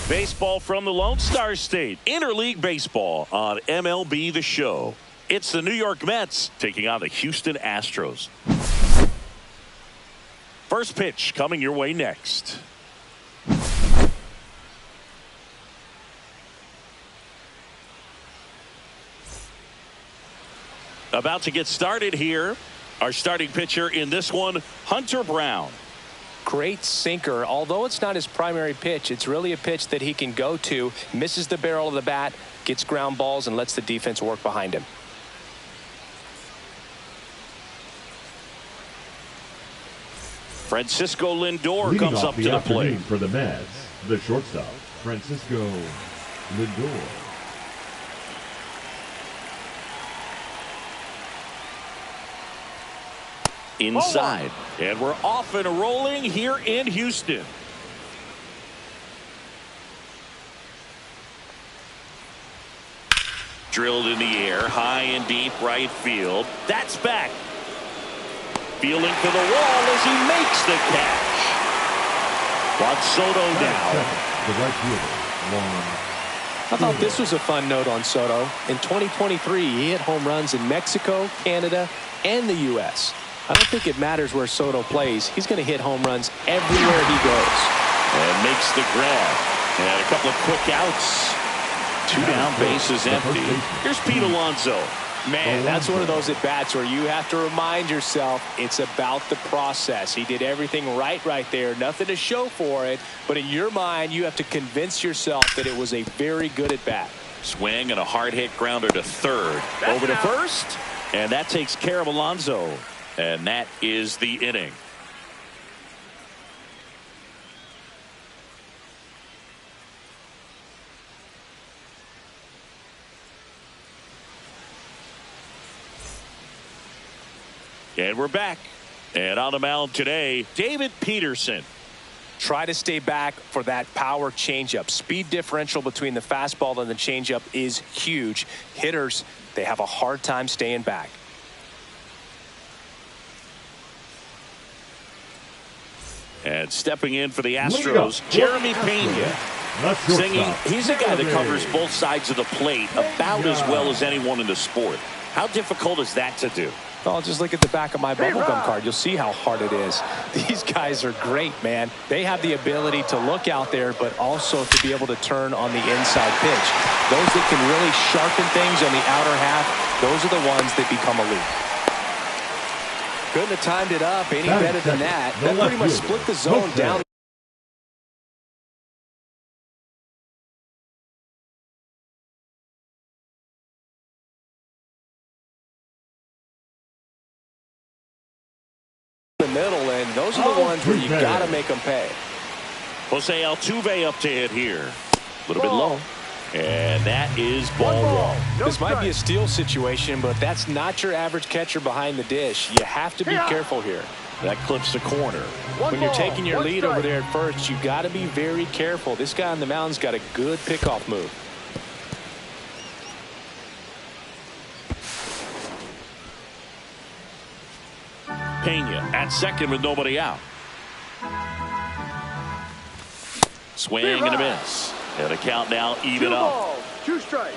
Baseball from the Lone Star State. Interleague baseball on MLB The Show. It's the New York Mets taking on the Houston Astros. First pitch coming your way next. About to get started here. Our starting pitcher in this one, Hunter Brown. Great sinker. Although it's not his primary pitch, it's really a pitch that he can go to. Misses the barrel of the bat, gets ground balls, and lets the defense work behind him. Francisco Lindor comes up to the plate. For the Mets, the shortstop, Francisco Lindor. Inside, and we're off and rolling here in Houston. Drilled in the air, high and deep right field. That's back. Fielding for the wall as he makes the catch. Juan Soto now. The right fielder, I thought this was a fun note on Soto. In 2023, he hit home runs in Mexico, Canada, and the U.S. I don't think it matters where Soto plays. He's going to hit home runs everywhere he goes. And makes the grab. And a couple of quick outs. 2 down, bases empty. Here's Pete Alonso. Man, that's one of those at-bats where you have to remind yourself it's about the process. He did everything right there. Nothing to show for it. But in your mind, you have to convince yourself that it was a very good at-bat. Swing and a hard-hit grounder to third. Over to first. And that takes care of Alonso. And that is the inning. And we're back. And on the mound today, David Peterson. Try to stay back for that power changeup. Speed differential between the fastball and the changeup is huge. Hitters, they have a hard time staying back. And stepping in for the Astros, Jeremy Pena. Singing, he's a guy that covers both sides of the plate about as well as anyone in the sport. How difficult is that to do? Well, just look at the back of my bubblegum card. You'll see how hard it is. These guys are great, man. They have the ability to look out there, but also to be able to turn on the inside pitch. Those that can really sharpen things on the outer half, those are the ones that become elite. Couldn't have timed it up any better than that. That pretty much split the zone down. The middle, and those are the ones where you got to make them pay. Jose Altuve up to hit here. A little bit low. And that is ball 1. This might be a steal situation, but that's not your average catcher behind the dish. You have to be careful here. That clips the corner. When you're taking your lead over there at first, you got to be very careful. This guy on the mound's got a good pickoff move. Pena at second with nobody out. Swing and a miss. And a count now even up. 2 strikes.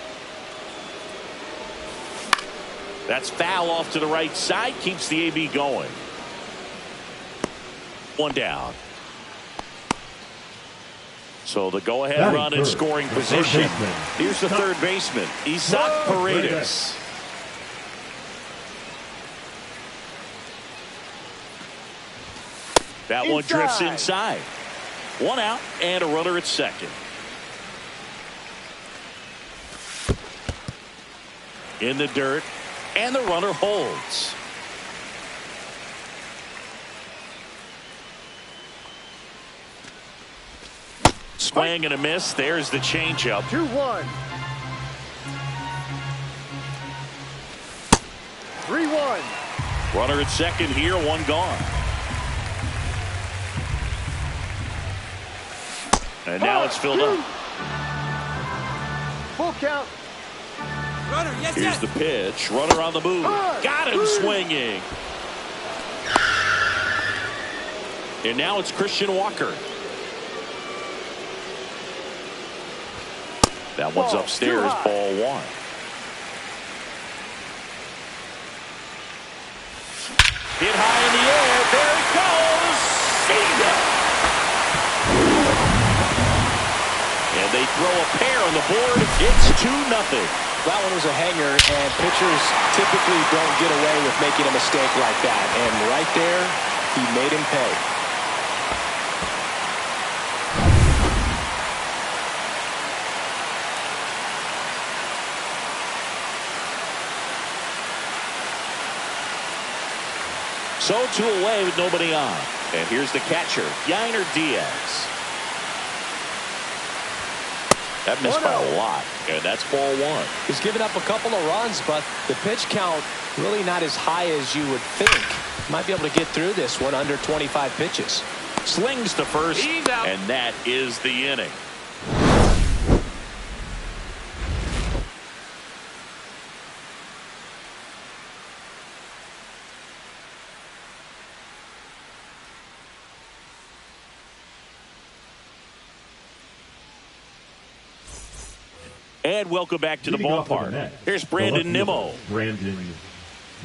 That's foul off to the right side. Keeps the AB going. 1 down. So the go-ahead run in scoring position. Here's the third baseman, Isaac Paredes. That one drifts inside. 1 out and a runner at second. In the dirt, and the runner holds. Swing and a miss. There's the changeup. 2-1. 3-1. Runner at second here, 1 gone. And now it's filled up. Full count. Runner, yes, Here's the pitch. Runner on the move. Got him swinging. And now it's Christian Walker. That one's upstairs, ball one. Hit high in the air. There it goes. See ya. And they throw a pair on the board. It's 2-0. That one was a hanger, and pitchers typically don't get away with making a mistake like that. And right there, he made him pay. So 2 away with nobody on. And here's the catcher, Yainer Diaz. That missed by a lot, and that's ball one. He's given up a couple of runs, but the pitch count really not as high as you would think. Might be able to get through this one under 25 pitches. Slings to first, and that is the inning. And welcome back to the ballpark. Here's Brandon Nimmo.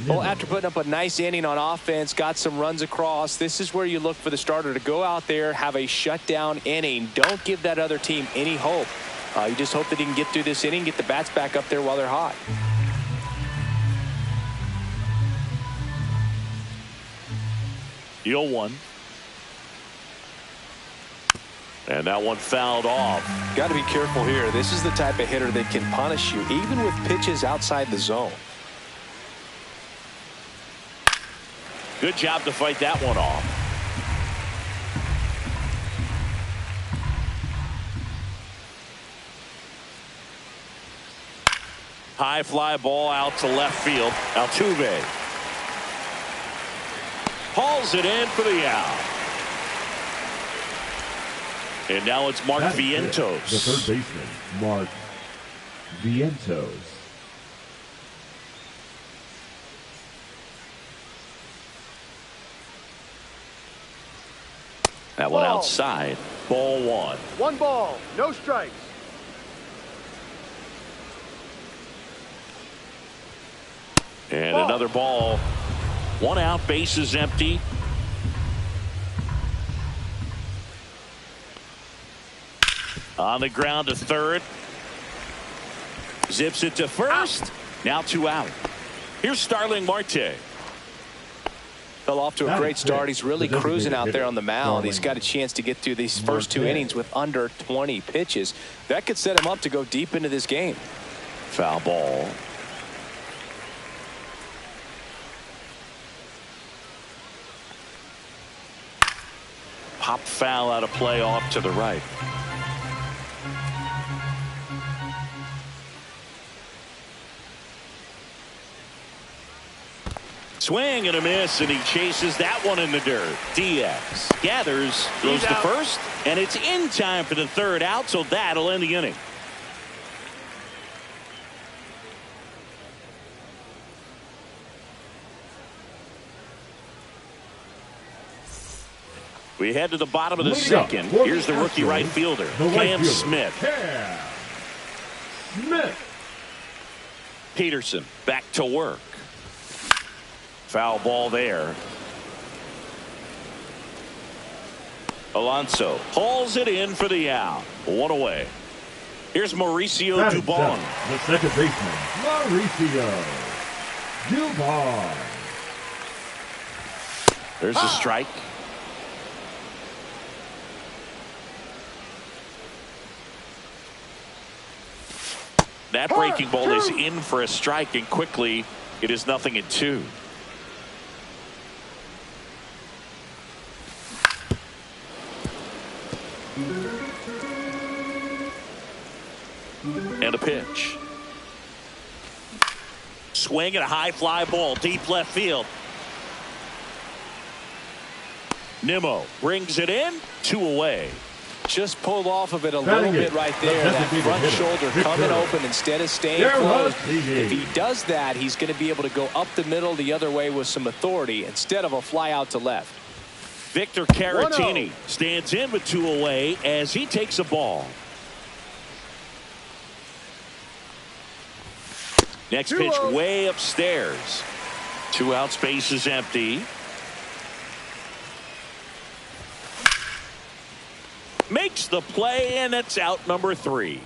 Well, after putting up a nice inning on offense, got some runs across, this is where you look for the starter to go out there, have a shutdown inning. Don't give that other team any hope. You just hope that he can get through this inning, get the bats back up there while they're hot. The 0-1. And that one fouled off. Got to be careful here. This is the type of hitter that can punish you, even with pitches outside the zone. Good job to fight that one off. High fly ball out to left field. Altuve hauls it in for the out. And now it's Mark Vientos. The third baseman, Mark Vientos. That one outside. Ball one. 1 ball, no strikes. And another ball. 1 out, bases empty. On the ground to third. Zips it to first. Now 2 out. Here's Starling Marte. Fell off to a great start. He's really cruising out there on the mound. He's got a chance to get through these first 2 innings with under 20 pitches. That could set him up to go deep into this game. Foul ball. Pop foul out of play off to the right. Swing and a miss, and he chases that one in the dirt. Diaz gathers, throws to first, and it's in time for the 3rd out, so that'll end the inning. We head to the bottom of the 2nd. Here's the rookie right fielder, Cam Smith. Peterson back to work. Foul ball there. Alonso hauls it in for the out. 1 away. Here's Mauricio Dubon. The second baseman, Mauricio Dubon. There's a strike. That breaking ball is in for a strike, and quickly it is 0-2. And a pitch. Swing and a high fly ball deep left field. Nimmo brings it in. 2 away. Just pulled off of it a little bit right there. That front shoulder coming open instead of staying closed. If he does that, he's going to be able to go up the middle the other way with some authority instead of a fly out to left. Victor Caratini stands in with 2 away as he takes a ball. Next pitch way upstairs. 2 outs, base is empty. Makes the play, and it's out number 3.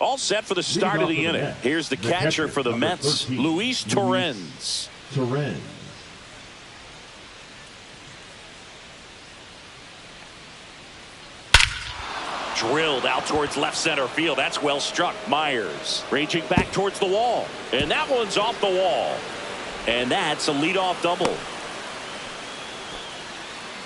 All set for the start of the inning. Here's the catcher for the Mets, Luis Torrens. Drilled out towards left center field. That's well struck. Myers raging back towards the wall. And that one's off the wall. And that's a leadoff double.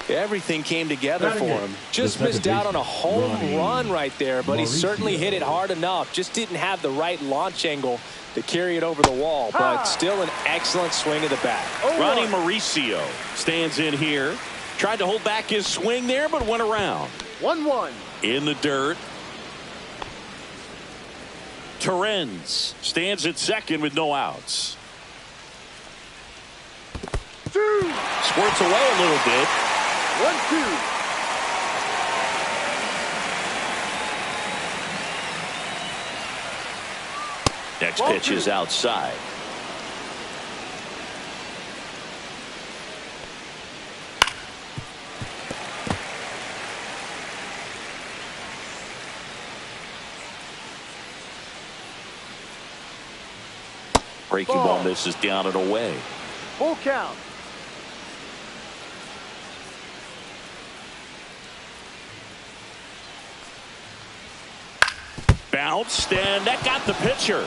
Everything came together for him. Just missed out on a home run right there, but he certainly hit it hard enough. Just didn't have the right launch angle to carry it over the wall, but still an excellent swing of the bat. Ronnie Mauricio stands in here. Tried to hold back his swing there, but went around. 1-1. In the dirt. Torrens stands at second with no outs. Squirts away a little bit. 1-2. Next pitch is outside. Breaking ball misses down and away. Full count. Bounced, and that got the pitcher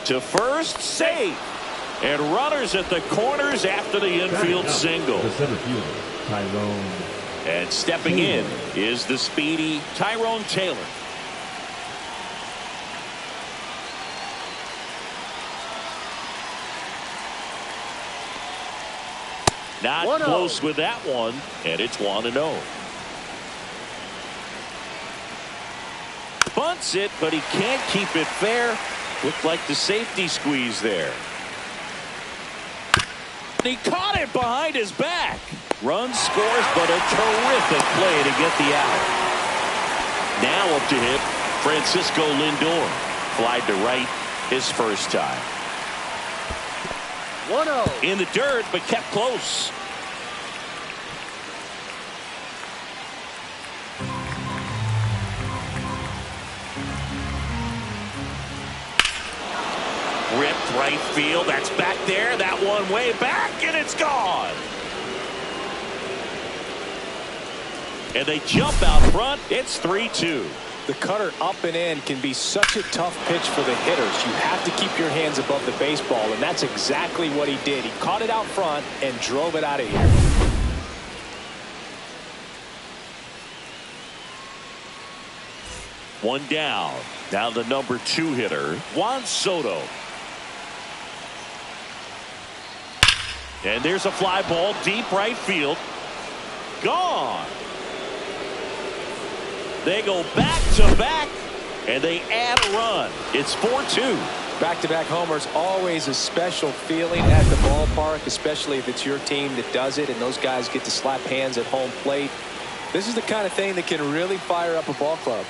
to first, safe, and runners at the corners after the infield single. The center fielder, Tyrone. And stepping in is the speedy Tyrone Taylor. Not close with that one, and it's 1-0. Bunts it, but he can't keep it fair. Looked like the safety squeeze there. He caught it behind his back. Run scores, but a terrific play to get the out. Now up to hit Francisco Lindor. Flied to right his first time. 1-0. In the dirt, but kept close. Ripped right field. That's back there. That one way back, and it's gone. And they jump out front. It's 3-2. The cutter up and in can be such a tough pitch for the hitters. You have to keep your hands above the baseball, and that's exactly what he did. He caught it out front and drove it out of here. One down. Now the number 2 hitter, Juan Soto. And there's a fly ball deep right field. Gone. They go back to back, and they add a run. It's 4-2. Back-to-back homers, always a special feeling at the ballpark, especially if it's your team that does it and those guys get to slap hands at home plate. This is the kind of thing that can really fire up a ball club.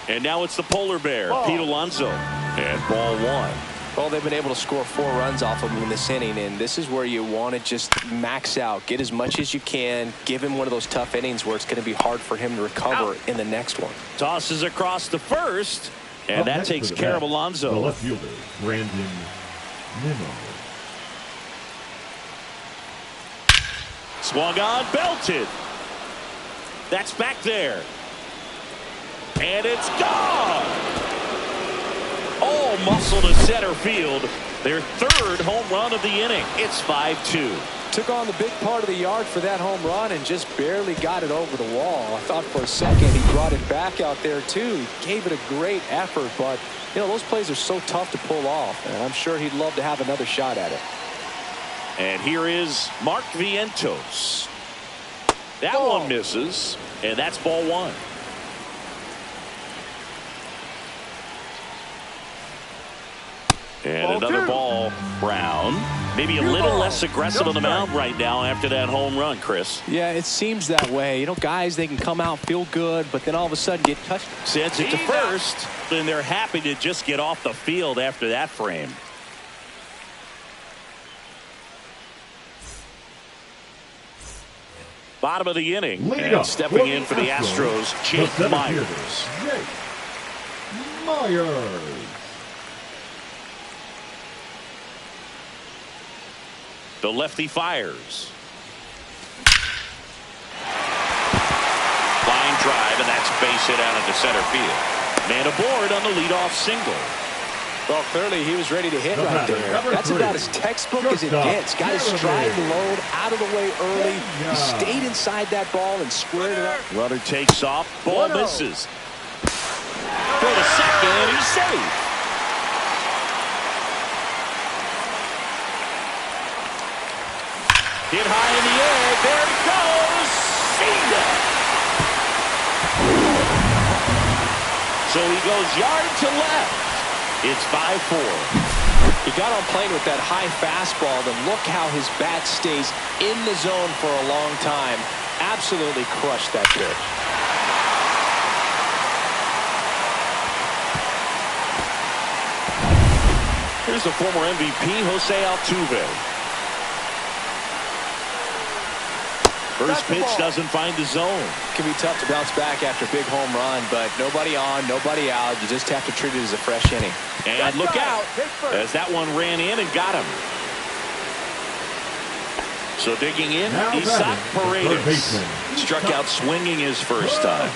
And now it's the polar bear, Pete Alonso. And ball 1. Well, they've been able to score 4 runs off of him in this inning, and this is where you want to just max out, get as much as you can, give him one of those tough innings where it's going to be hard for him to recover in the next one. Tosses across the first, and that takes care of Alonso. The left fielder, Brandon Nimmo. Swung on, belted. That's back there. And it's gone. All muscle to center field. Their 3rd home run of the inning. It's 5-2. Took on the big part of the yard for that home run and just barely got it over the wall. I thought for a second he brought it back out there too. He gave it a great effort, but you know those plays are so tough to pull off, and I'm sure he'd love to have another shot at it. And here is Mark Vientos. That one misses, and that's ball 1. And another ball, Brown. Maybe a little less aggressive on the mound right now after that home run, Chris. Yeah, it seems that way. You know, guys, they can come out, feel good, but then all of a sudden get touched. Sends it to first, and they're happy to just get off the field after that frame. Bottom of the inning, and stepping in for the Astros, Jake Myers. The lefty fires. Line drive, and that's base hit out into center field. Man aboard on the leadoff single. Well, clearly he was ready to hit right there. That's about as textbook as it gets. Got his stride load out of the way early. He stayed inside that ball and squared it up. Runner takes off. Ball misses. For the second, and he's safe. Hit high in the air. There it goes. See ya. So he goes yard to left. It's 5-4. He got on plane with that high fastball, then look how his bat stays in the zone for a long time. Absolutely crushed that pitch. Here's the former MVP, Jose Altuve. First pitch doesn't find the zone. It can be tough to bounce back after a big home run, but nobody on, nobody out. You just have to treat it as a fresh inning. And look out as that one ran in and got him. So digging in, Isaac Paredes. Struck out swinging his first time.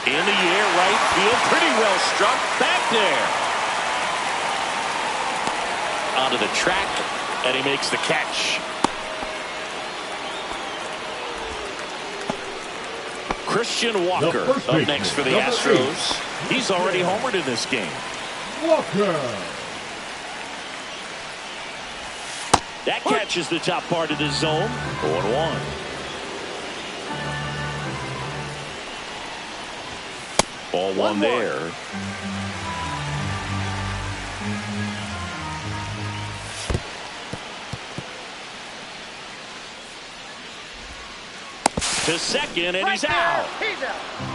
In the air, right field, pretty well struck. Back there. Onto the track, and he makes the catch. Christian Walker up next for the Astros. He's already homered in this game. Walker. That catches the top part of the zone. 0-1. Ball one there. To second, and he's out.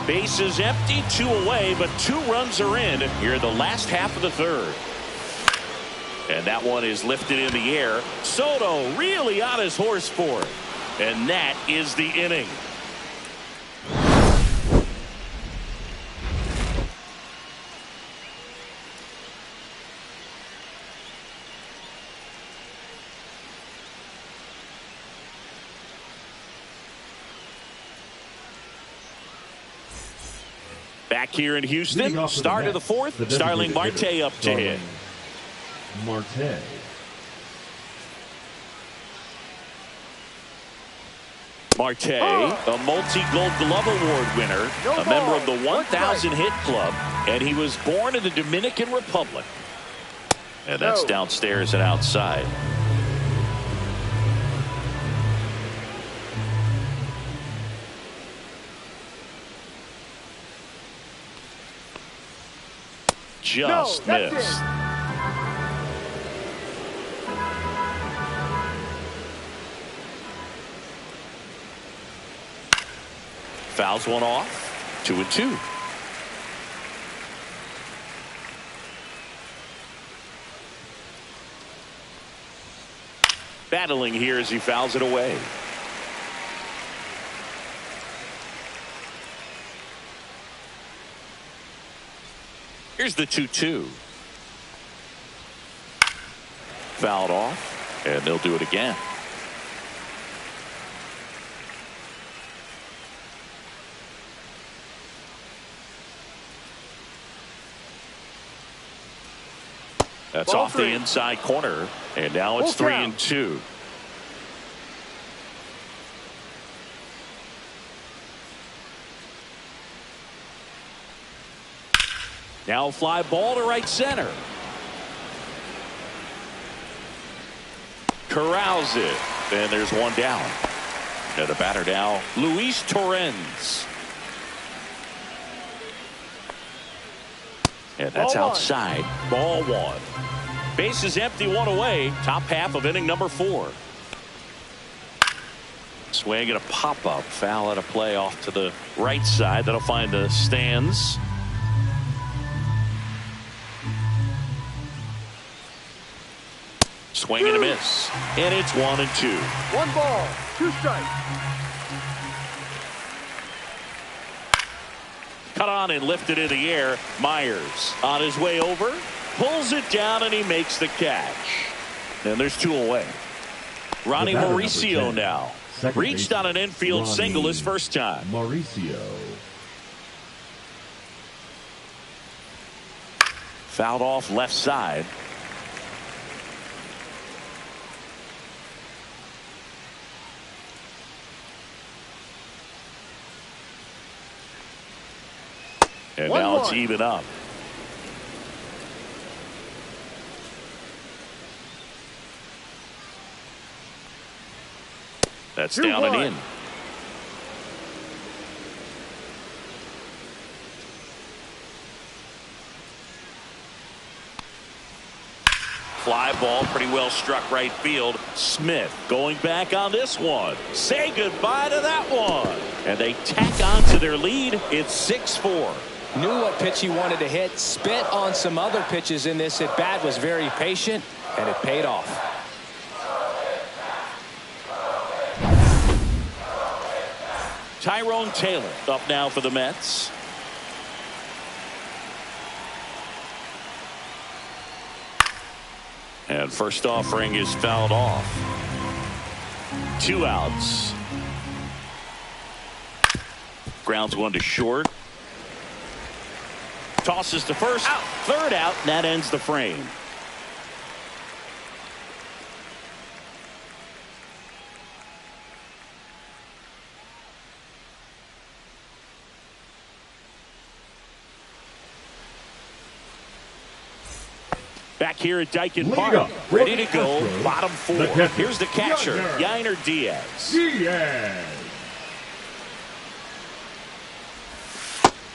Base is empty, 2 away, but 2 runs are in here in the last half of the third. And that one is lifted in the air. Soto really on his horse for it. And that is the inning. Back here in Houston, start of the fourth, Starling Marte up to hit. Marte. Marte, a multi-Gold Glove Award winner, a member of the 1,000 Hit Club, and he was born in the Dominican Republic. And that's downstairs and outside. Just missed. Fouls one off. 2-2. Battling here as he fouls it away. Here's the 2-2. Fouled off, and they'll do it again. That's off the inside corner, and now it's 3-2. Now fly ball to right center. Corrals it, and there's one down. And the batter now, Luis Torrens. And that's Ball one. outside. Ball one. Base is empty, one away. Top half of inning number 4. Swing and a pop-up. Foul at a play off to the right side. That'll find the stands. Swing and a miss. And it's 1-2. 1 ball, 2 strikes. Cut on and lifted in the air. Myers on his way over. Pulls it down and he makes the catch. And there's 2 away. Ronnie Mauricio now. Reached on an infield single his first time. Mauricio. Fouled off left side. And now it's even up. That's down and in. Fly ball pretty well struck right field. Smith going back on this one. Say goodbye to that one. And they tack on to their lead. It's 6-4. Knew what pitch he wanted to hit. Spit on some other pitches in this at bat. Was very patient, and it paid off. Tyrone Taylor up now for the Mets. And first offering is fouled off. 2 outs. Grounds one to short. Tosses to first. Out. Third out. And that ends the frame. Back here at Dyken Park, ready to go, bottom 4. Here's the catcher, Yainer Diaz.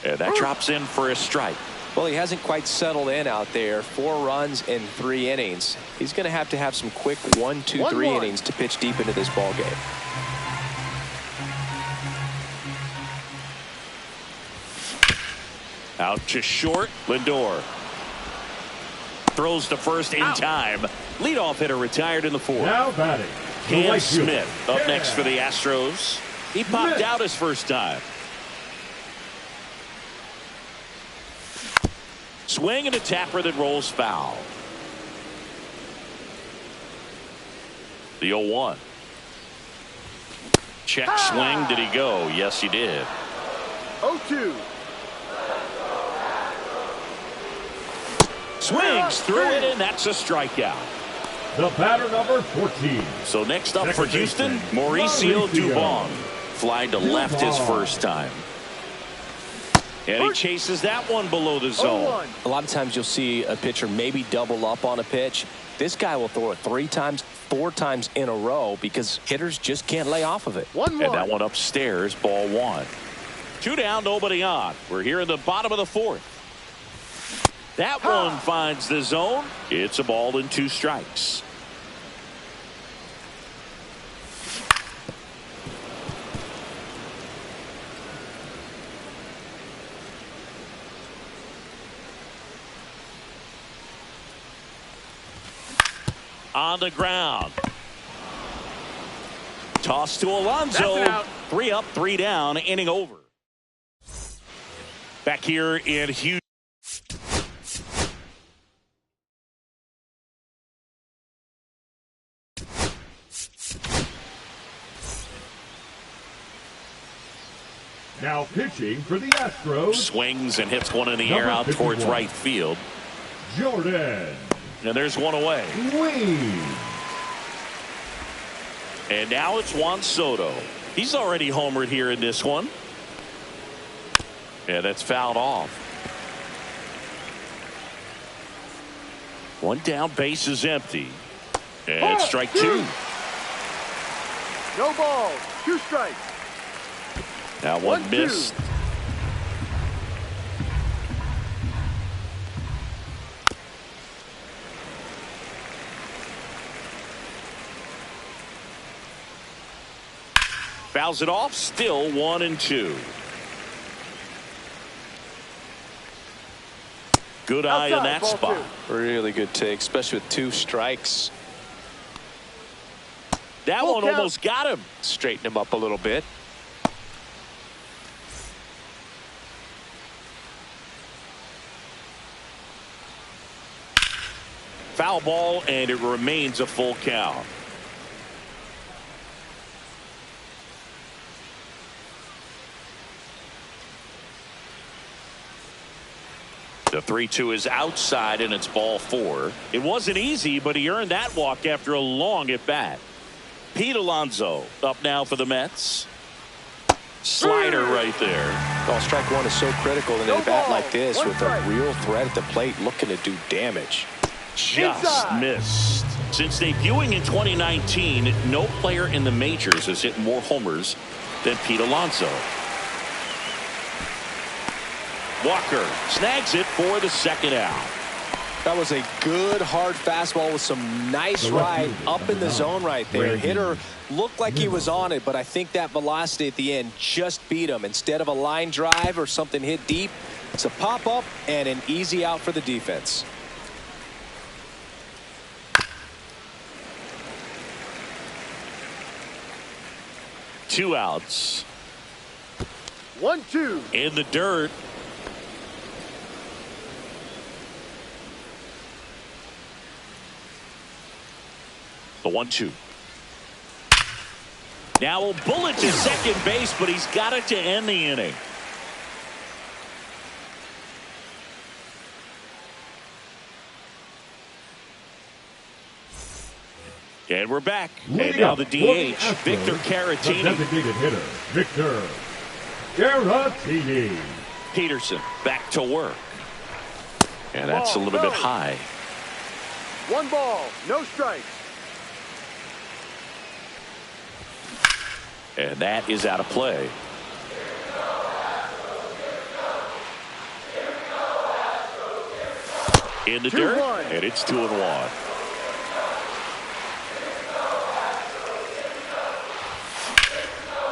And that drops in for a strike. Well, he hasn't quite settled in out there. 4 runs in 3 innings. He's going to have some quick 1, 2, 3 innings to pitch deep into this ball game. Out to short, Lindor. Throws to first in time. Leadoff hitter retired in the 4th. Now batting. Cam Smith up next for the Astros. He popped out his first time. Swing and a tapper that rolls foul. The 0-1. Check swing. Did he go? Yes, he did. 0-2. Swings through it, and that's a strikeout. The batter number 14. So next up for Houston, Mauricio Dubon. Flying to left his first time. And he chases that one below the zone. A lot of times you'll see a pitcher maybe double up on a pitch. This guy will throw it 3 times, 4 times in a row because hitters just can't lay off of it. 1-1. And that one upstairs, ball 1. 2 down, nobody on. We're here in the bottom of the 4th. That one finds the zone. It's a ball and 2 strikes. On the ground. Toss to Alonso. 3 up, 3 down, inning over. Back here in Houston. Now pitching for the Astros. Swings and hits one in the air out towards right field. Jordan. And there's one away. Wayne. And now it's Juan Soto. He's already homered here in this one. And that's fouled off. 1 down, base is empty. And it's strike 2. No balls, 2 strikes. Now one missed. Fouls it off. Still 1-2. Good eye in that spot. Really good take, especially with 2 strikes. That one almost got him. Straighten him up a little bit. Foul ball, and it remains a full count. The 3-2 is outside, and it's ball 4. It wasn't easy, but he earned that walk after a long at bat. Pete Alonso up now for the Mets. Slider right there. Well, strike one is so critical in a bat like this with a real threat at the plate looking to do damage. Just missed. Since debuting in 2019, no player in the majors has hit more homers than Pete Alonso. Walker snags it for the second out. That was a good hard fastball with some nice ride up in the zone right there. Hitter looked like he was on it, but I think that velocity at the end just beat him. Instead of a line drive or something hit deep, it's a pop up and an easy out for the defense. Two outs. 1-2. In the dirt. The 1-2. Now a bullet to second base, but he's got it to end the inning. And we're back. And now the DH, Victor Caratini. The designated hitter, Victor Caratini. Peterson back to work. And that's a little bit high. 1 ball, no strikes. And that is out of play. In the dirt, and it's 2-1.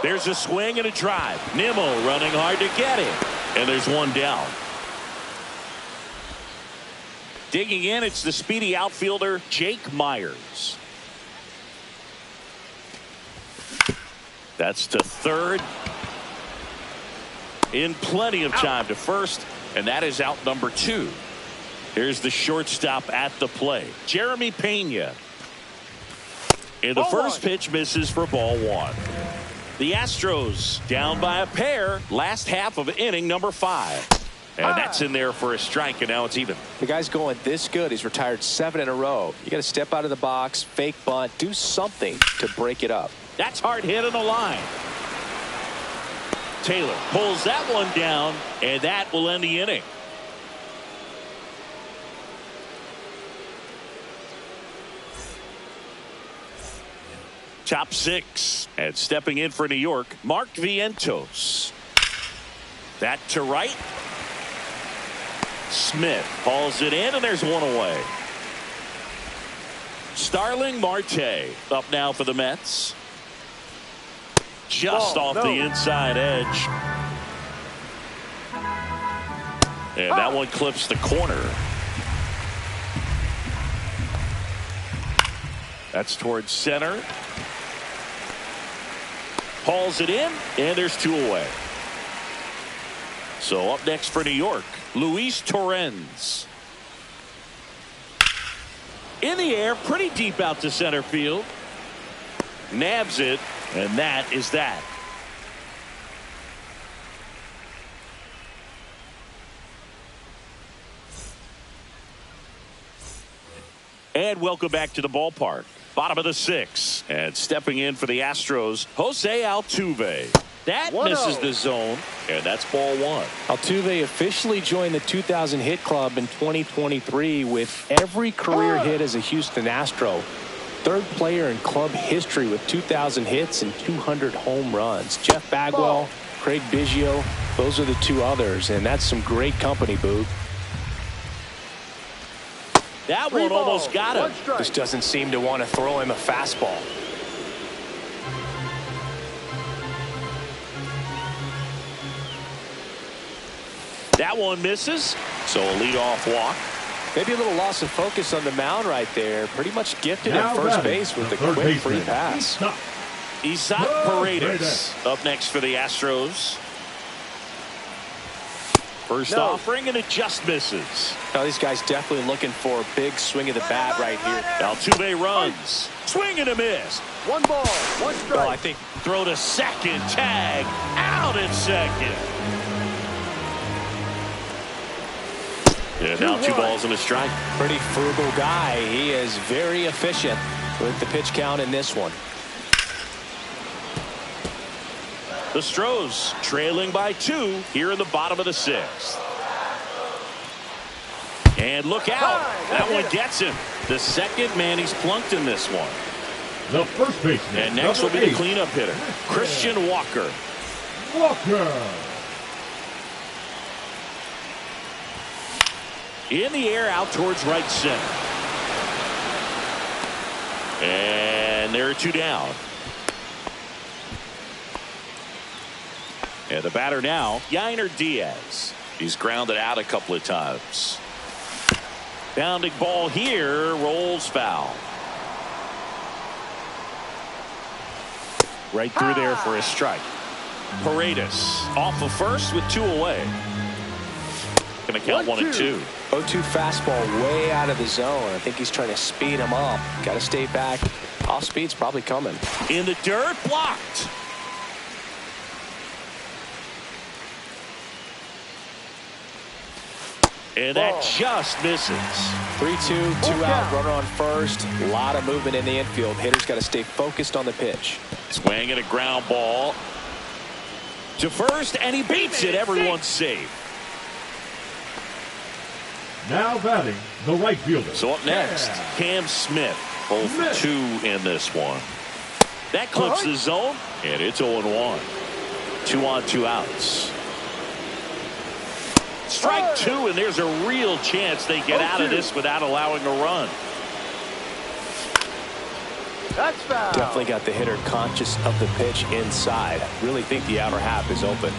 There's a swing and a drive. Nimmo running hard to get it. And there's one down. Digging in, it's the speedy outfielder, Jake Myers. That's to third. In plenty of time to first, and that is out number 2. Here's the shortstop at the plate, Jeremy Pena. And the first pitch misses for ball 1. The Astros down by a pair, last half of inning number 5. And that's in there for a strike, and now it's even. The guy's going this good. He's retired 7 in a row. You got to step out of the box, fake bunt, do something to break it up. That's hard hit on the line. Taylor pulls that one down, and that will end the inning. Top 6, and stepping in for New York, Mark Vientos. That to right. Smith hauls it in, and there's one away. Starling Marte up now for the Mets. Just off the inside edge. And that one clips the corner. That's towards center. Hauls it in, and there's 2 away. So up next for New York, Luis Torrens. In the air, pretty deep out to center field. Nabs it, and that is that. And welcome back to the ballpark. Bottom of the 6th, and stepping in for the Astros, Jose Altuve. That misses the zone, and that's ball 1. Altuve officially joined the 2,000 hit club in 2023 with every career hit as a Houston Astro. 3rd player in club history with 2,000 hits and 200 home runs. Jeff Bagwell, Craig Biggio, those are the 2 others, and that's some great company, Boog. That one almost got him. Just doesn't seem to want to throw him a fastball. That one misses. So a leadoff walk. Maybe a little loss of focus on the mound right there. Pretty much gifted Now at first batting, base with the a third quick free baseman, pass. Isaac Paredes up next for the Astros. First offering, and it just misses. Now these guys definitely looking for a big swing of the bat right here. Altuve runs. Swing and a miss. 1 ball, 1 strike. Well, I think Throw to second. Tag. Out at second. And now 2 balls and a strike. pretty frugal guy. He is very efficient with the pitch count in this one. The Astros trailing by 2 here in the bottom of the 6th. And look out. That one gets him. The second man he's plunked in this one. The first baseman. And next will be the cleanup hitter, Christian Walker. In the air out towards right center. And there are 2 down. And the batter now, Yainer Diaz. He's grounded out a couple of times. Bounding ball here, rolls foul. Right through there for a strike. Paredes off of first with 2 away. Gonna count 1 and 2. 0-2 fastball way out of the zone. I think he's trying to speed him up. Got to stay back. Off speed's probably coming. In the dirt, blocked. And that just misses. 3-2, 2 out, runner on first. A lot of movement in the infield. Hitter's got to stay focused on the pitch. Swing and a ground ball to first, and he beats it. Everyone's safe. Now batting, the right fielder. So up next, Cam Smith. Both 2 in this one. That clips the zone, and it's 0-1. 2 on, 2 outs. Strike 2, and there's a real chance they get out of this without allowing a run. That's foul. Definitely got the hitter conscious of the pitch inside. Really think the outer half is open.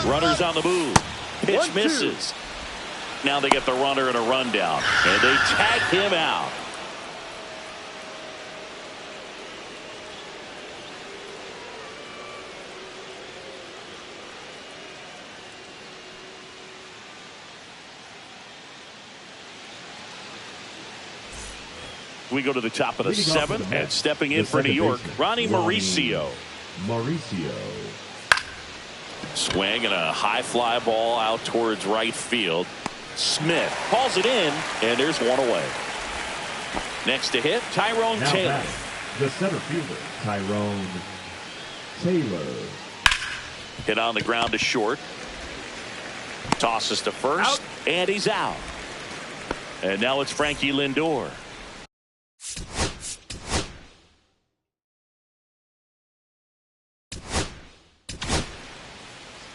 Runners on the move. Pitch 1-2. misses. Now they get the runner and a rundown, and they tag him out. We go to the top of the 7th, and stepping in for New York, Ronnie Mauricio. Swing and a high fly ball out towards right field. Smith calls it in, and there's 1 away. Next to hit, Tyrone Now Taylor. batting, the center fielder, Tyrone Taylor. Hit on the ground to short. Tosses to first, and he's out. And now it's Frankie Lindor.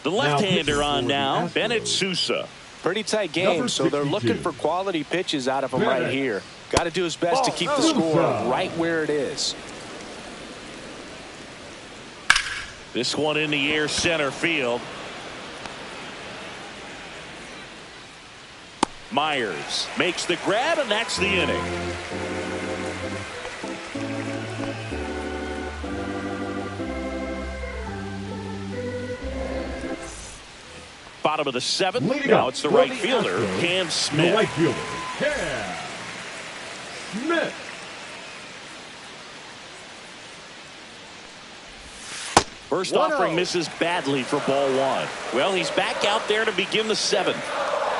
The left-hander on now, Bennett Sousa. Pretty tight game, so they're looking for quality pitches out of him right here. Got to do his best to keep the score right where it is. This one in the air center field. Myers makes the grab, and that's the inning. Bottom of the 7th. Now it's the right fielder, Cam Smith. The right fielder, Cam Smith. First offering misses badly for ball 1. Well, he's back out there to begin the 7th.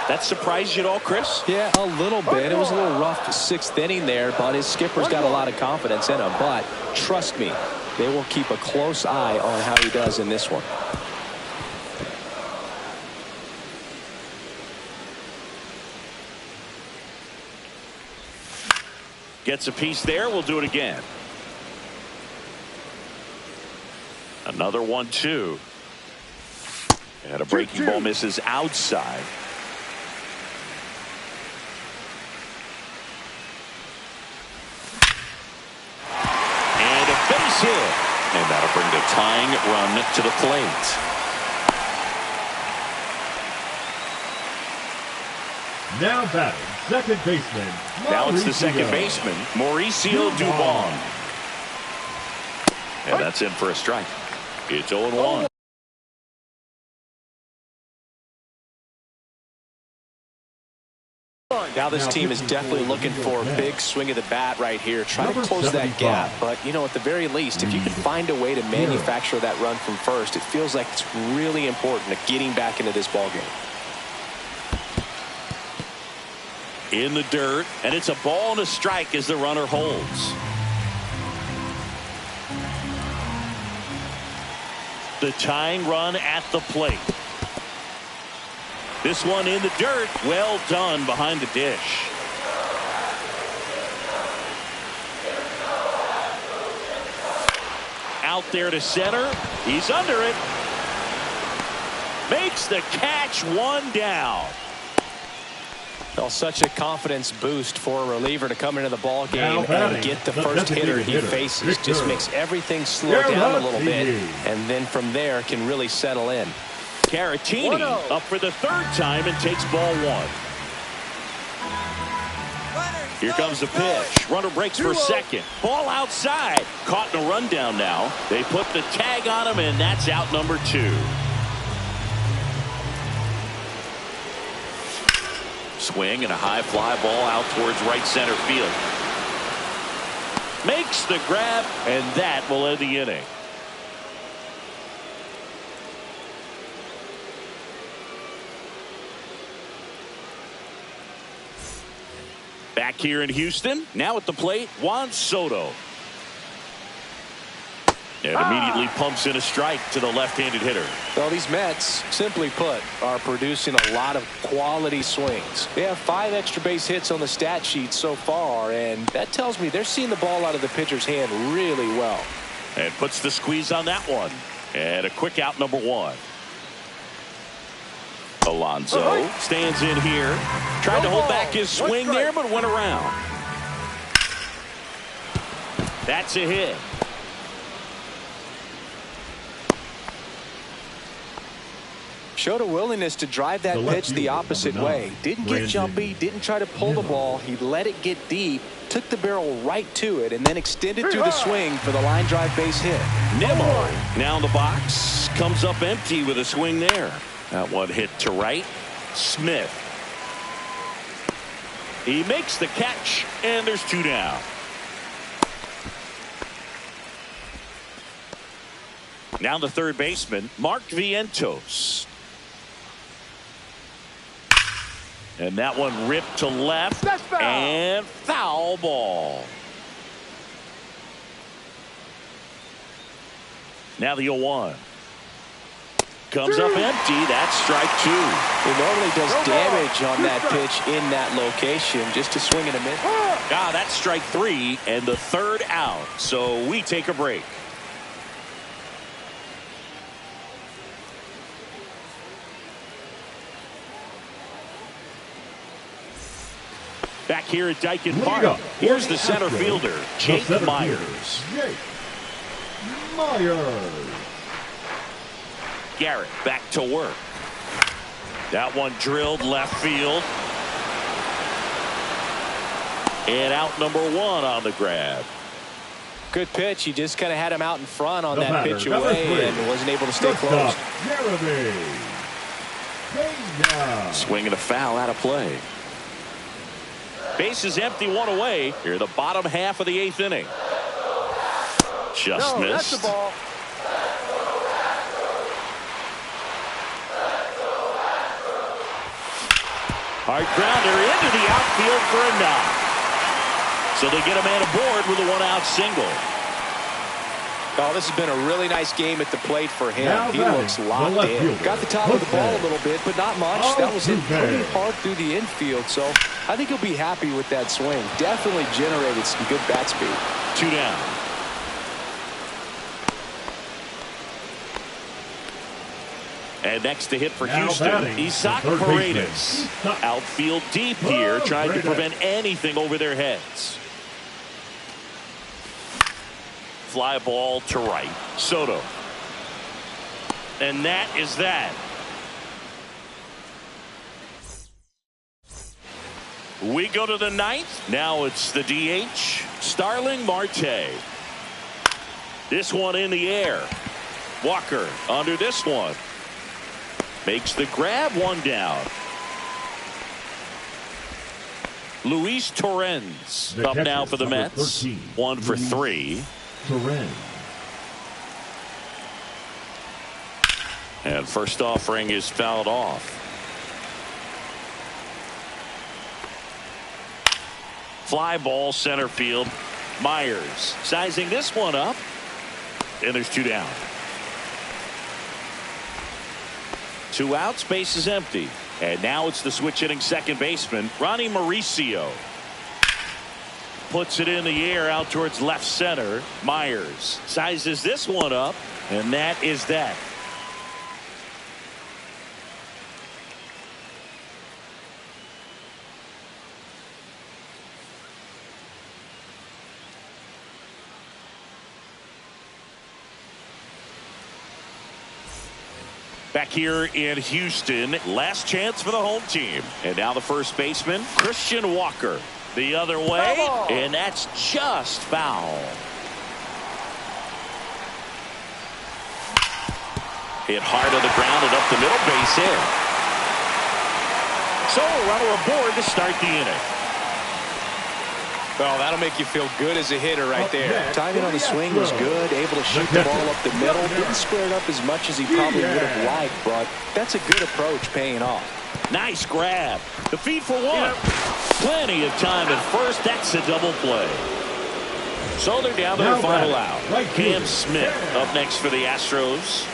That surprised you at all, Chris? Yeah, a little bit. It was a little rough 6th inning there, but his skipper's got a lot of confidence in him. But trust me, they will keep a close eye on how he does in this one. Gets a piece there. We'll do it again. Another 1-2. And a breaking ball misses outside. And a base hit. And that'll bring the tying run to the plate. Now batting, second baseman. Now it's the second Mauricio baseman, Mauricio Dubon. And that's in for a strike. It's 0-1. Now this team is definitely looking for a big swing of the bat right here. Try to close that gap. But, you know, at the very least, if you can find a way to manufacture that run from first, it feels like it's really important to getting back into this ballgame. In the dirt, and it's a ball and a strike as the runner holds. The tying run at the plate. This one in the dirt. Well done behind the dish. Out there to center. He's under it. Makes the catch, one down. Well, such a confidence boost for a reliever to come into the ball game and get the first hitter he faces. Just makes everything slow down a little bit, and then from there can really settle in. Caratini up for the third time and takes ball one. Here comes the pitch. Runner breaks for second. Ball outside. Caught in a rundown now. They put the tag on him, and that's out number 2. Swing and a high fly ball out towards right center field. Makes the grab, and that will end the inning. Back here in Houston, now at the plate, Juan Soto. And immediately pumps in a strike to the left-handed hitter. Well, these Mets, simply put, are producing a lot of quality swings. They have 5 extra base hits on the stat sheet so far, and that tells me they're seeing the ball out of the pitcher's hand really well. And puts the squeeze on that one. And a quick out, number 1. Alonso stands in here. Tried to hold back his swing there, but went around. That's a hit. Showed a willingness to drive that pitch the opposite way. Didn't get jumpy, didn't try to pull the ball. He let it get deep, took the barrel right to it, and then extended through the swing for the line drive base hit. Nimmo now in the box. Comes up empty with a swing there. That one hit to right. Smith. He makes the catch, and there's 2 down. Now the third baseman, Mark Vientos. And that one ripped to left. And foul ball. Now the 0-1. Comes up empty. That's strike 2. It normally does damage on that pitch in that location. Just to swing and a miss. That's strike 3 and the third out. So we take a break. Back here at Dyken Park, here's the center fielder, Jake Myers. Garrett back to work. That one drilled left field. And out number 1 on the grab. Good pitch. He just kind of had him out in front on that pitch away and wasn't able to stay close. Swinging a foul out of play. Base is empty, 1 away. Here the bottom half of the 8th inning. Just missed. That's the ball. Hard grounder into the outfield for a knock. So they get a man aboard with a 1-out single. Oh, this has been a really nice game at the plate for him. He looks locked in. Got the top of the ball a little bit, but not much. That was hit pretty hard through the infield, so I think he'll be happy with that swing. Definitely generated some good bat speed. 2 down. And next to hit for Houston, Isaac Paredes. Outfield deep here, trying to prevent anything over their heads. Fly ball to right. Soto. And that is that. We go to the ninth. Now it's the DH, Starling Marte. This one in the air. Walker under this one. Makes the grab, one down. Luis Torrens up now for the Mets. 13, 1 for 3. Torrens. And first offering is fouled off. Fly ball center field. Myers sizing this one up. And there's 2 down. 2 outs, base is empty. And now it's the switch hitting second baseman, Ronnie Mauricio. Puts it in the air out towards left center. Myers sizes this one up, and that is that. Back here in Houston, last chance for the home team. And now the first baseman, Christian Walker. The other way, and that's just foul. Hit hard on the ground and up the middle, base hit. So a runner aboard to start the inning. Well, that'll make you feel good as a hitter right there. Timing on the swing was good, able to shoot the ball up the middle. Didn't square it up as much as he probably would have liked, but that's a good approach paying off. Nice grab. The feed for one. Plenty of time at first. That's a double play. So they're down to their final out. Cam Smith up next for the Astros.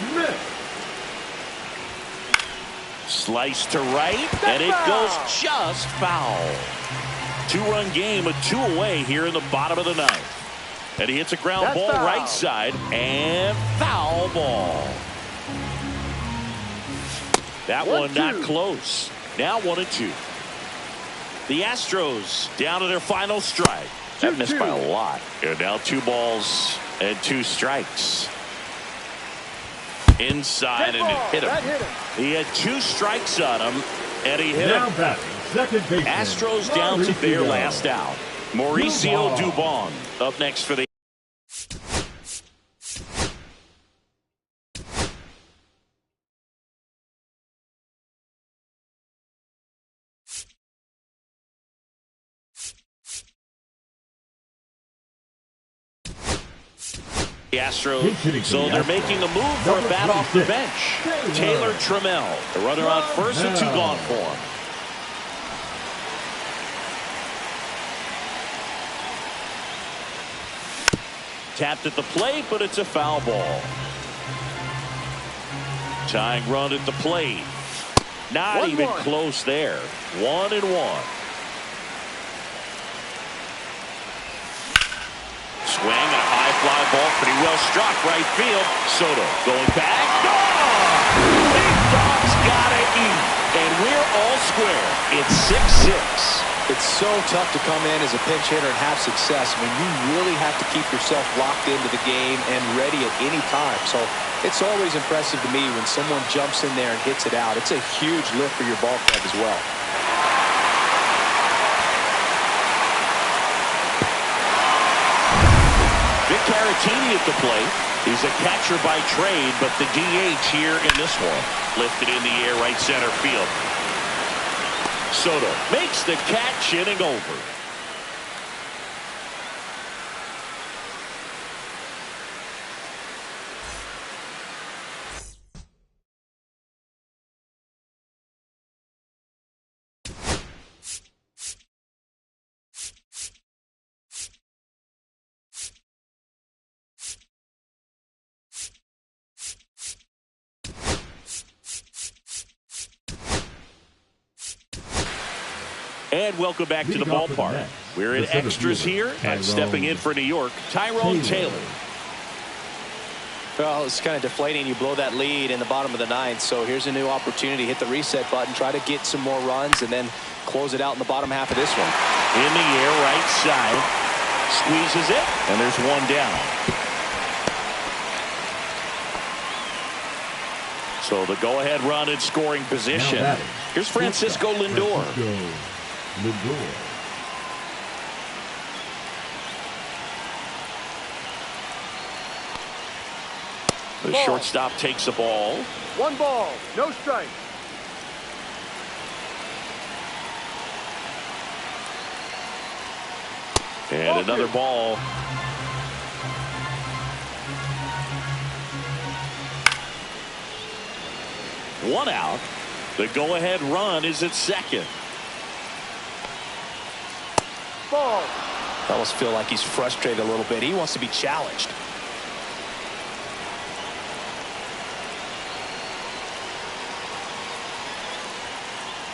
Slice to right, and it goes just foul. 2-run game, a 2 away here in the bottom of the ninth. And he hits a ground ball right side, and foul ball. That one not close. Now 1-2. The Astros down to their final strike. That missed by a lot. And now 2 balls and 2 strikes. Inside and it hit him. He had 2 strikes on him, and he hit him. Second baseman, Astros down to their last out. Mauricio Dubon up next for the Astros. So they're making a move for a bat off the bench. Taylor Trammell, the runner on first and 2 gone for him. Tapped at the plate, but it's a foul ball. Tying run at the plate. Not even close there. 1-1. Swing and a high fly ball, pretty well struck right field. Soto going back. Big Dog's gotta eat, and we're all square. It's 6-6. It's so tough to come in as a pinch hitter and have success. I mean, you really have to keep yourself locked into the game and ready at any time. So it's always impressive to me when someone jumps in there and hits it out. It's a huge lift for your ball club as well. Vic Caratini at the plate. He's a catcher by trade, but the DH here in this one. Lifted in the air right center field. Soto makes the catch, inning over. And welcome back to the ballpark. We're in extras here, and stepping in for New York, Tyrone Taylor. Well, it's kind of deflating. You blow that lead in the bottom of the ninth, so here's a new opportunity. Hit the reset button, try to get some more runs, and then close it out in the bottom half of this one. In the air, right side. Squeezes it, and there's 1 down. So the go-ahead run in scoring position. Here's Francisco Lindor. Lindor. The Ball. shortstop takes the ball. 1 ball, no strike. And another ball. One out. The go-ahead run is at second. Ball. I almost feel like he's frustrated a little bit. He wants to be challenged.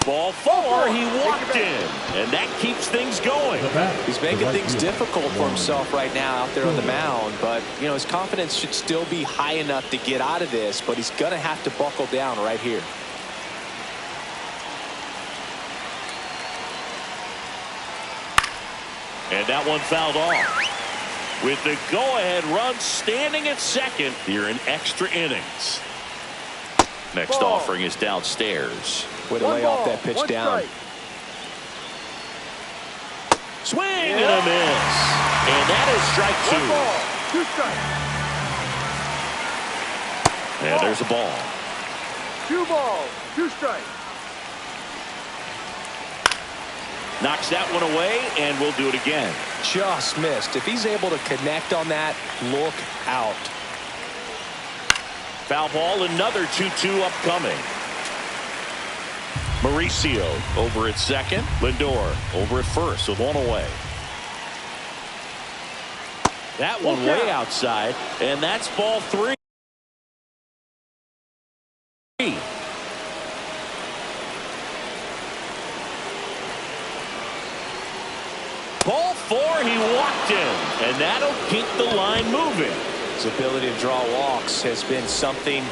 Ball 4, he walked in, and that keeps things going. He's making things difficult for himself right now out there on the mound, but you know his confidence should still be high enough to get out of this, but he's gonna have to buckle down right here. And that one fouled off. With the go-ahead run standing at second here in extra innings. Next Ball. offering is downstairs. Way to 1 lay ball, off that pitch 1 down. strike. Swing and a miss. And that is strike 1 2. ball, 2 strikes. And there's a ball. 2 balls, 2 strikes. Knocks that one away, and we'll do it again. Just missed. If he's able to connect on that, look out. Foul ball, another 2-2 upcoming. Mauricio over at second. Lindor over at first with one away. That one way outside, and that's ball 3. Ball 4, he walked in, and that'll keep the line moving. His ability to draw walks has been something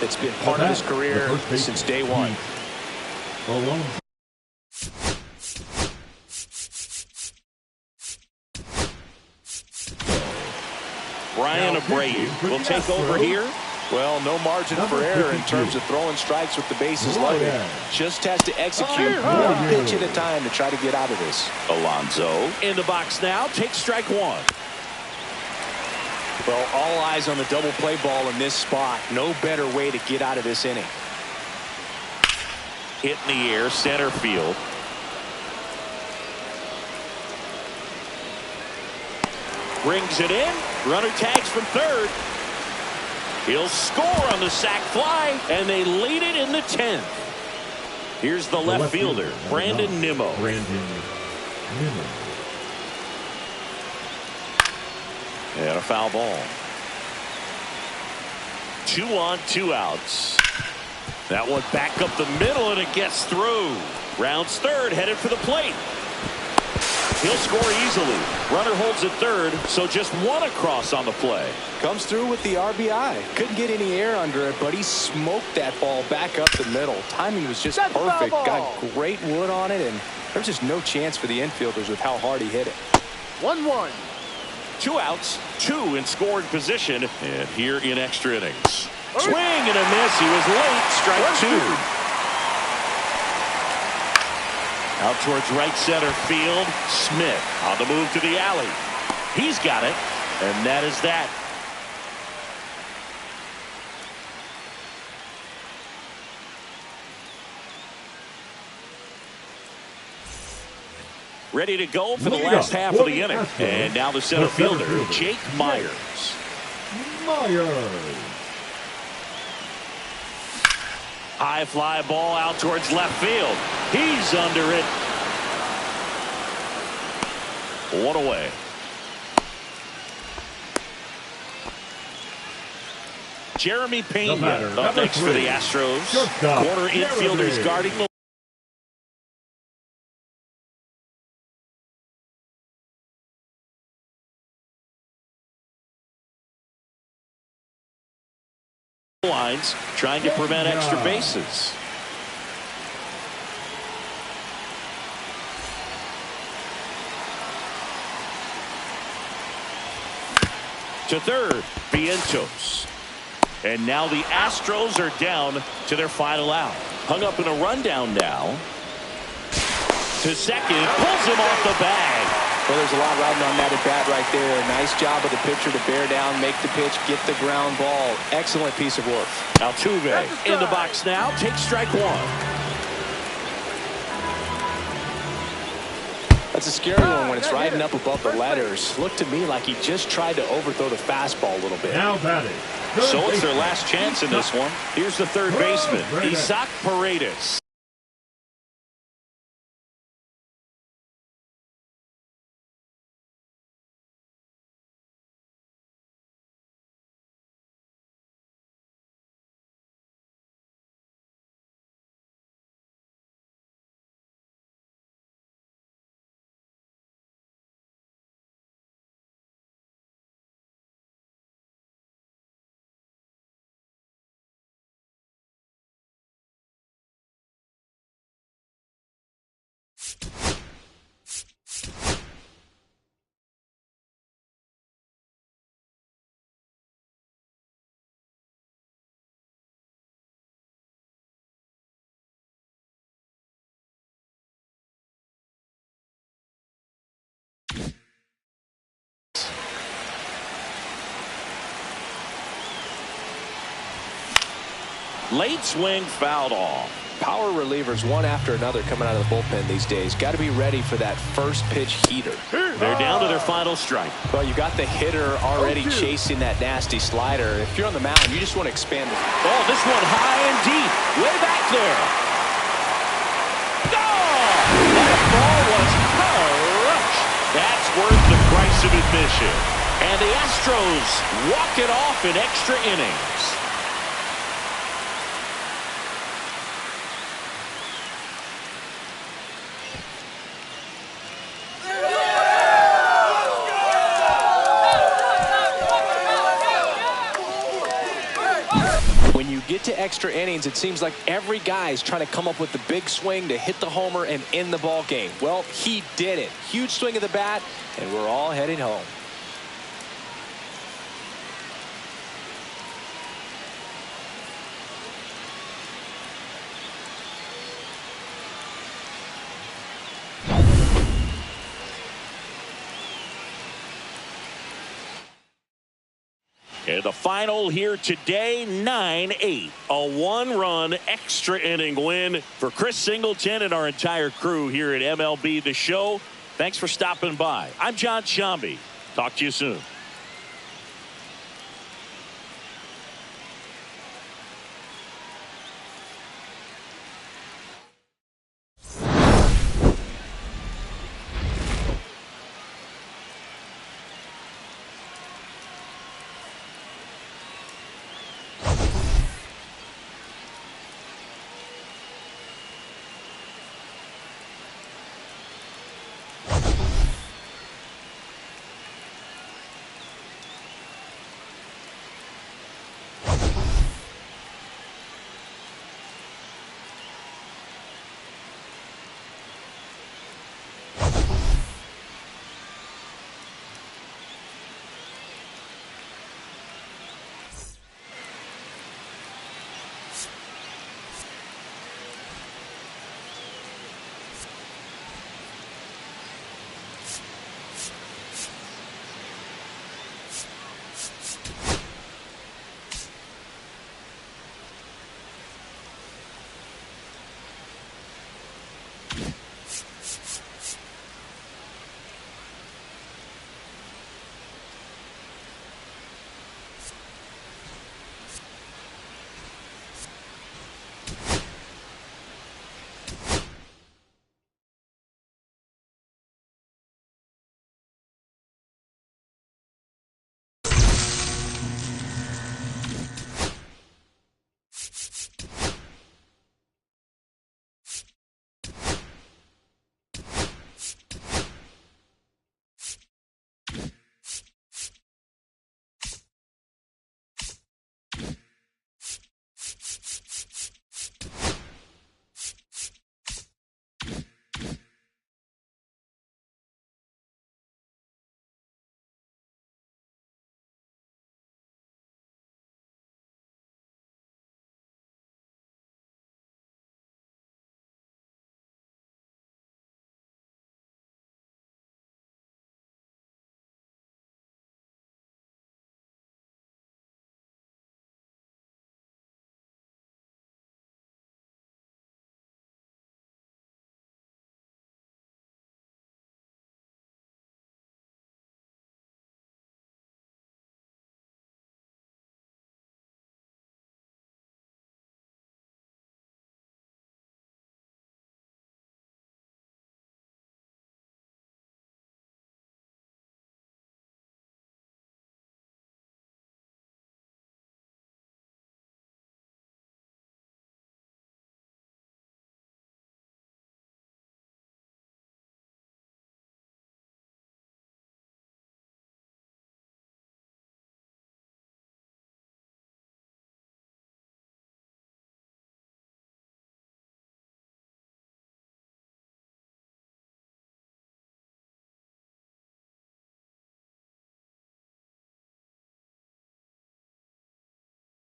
that's been part of his career since day one. Alone. Brian Abreu will take over here. Well, no margin for error in terms of throwing strikes with the bases loaded. Just has to execute one pitch at a time to try to get out of this. Alonso in the box now, takes strike 1. Well, all eyes on the double play ball in this spot. No better way to get out of this inning. Hit in the air, center field. Brings it in. Runner tags from third. He'll score on the sac fly, and they lead it in the 10th. Here's the left fielder, Brandon Nimmo. And a foul ball. 2 on, 2 outs. That one back up the middle, and it gets through. Rounds third, headed for the plate. He'll score easily. Runner holds at third, so just 1 across on the play. Comes through with the RBI. Couldn't get any air under it, but he smoked that ball back up the middle. Timing was just perfect. Got great wood on it, and there's just no chance for the infielders with how hard he hit it. 1-1. 2 outs, 2 in scoring position, and here in extra innings. Swing and a miss. He was late. Strike 2. Out towards right center field. Smith on the move to the alley. He's got it, and that is that. Ready to go for the last half of the inning. And now the center fielder, Jake Myers. High fly ball out towards left field. He's under it. 1 away. Jeremy Pena up next for the Astros. Corner infielders guarding the lines, trying to prevent extra bases. To third, Vientos. And now the Astros are down to their final out. Hung up in a rundown now. to second, pulls him off the bag. Well, there's a lot riding on that at bat right there. Nice job of the pitcher to bear down, make the pitch, get the ground ball. Excellent piece of work. Altuve in the box now, takes strike one. That's a scary one when it's riding up above the letters. Looked to me like he just tried to overthrow the fastball a little bit. Now batting. So it's their last chance in this one. Here's the third baseman, Isaac Paredes. Late swing fouled off. Power relievers one after another coming out of the bullpen these days. Got to be ready for that first pitch heater. They're down to their final strike. Well, you got the hitter already chasing that nasty slider. If you're on the mound, you just want to expand it. Oh, this one high and deep. Way back there. Oh! That ball was crushed. That's worth the price of admission. And the Astros walk it off in extra innings. Get to extra innings, it seems like every guy is trying to come up with the big swing to hit the homer and end the ball game. Well, he did it. Huge swing of the bat, and we're all heading home. And the final here today, 9-8. A one-run extra inning win for Chris Singleton and our entire crew here at MLB The Show. Thanks for stopping by. I'm John Shambi. Talk to you soon.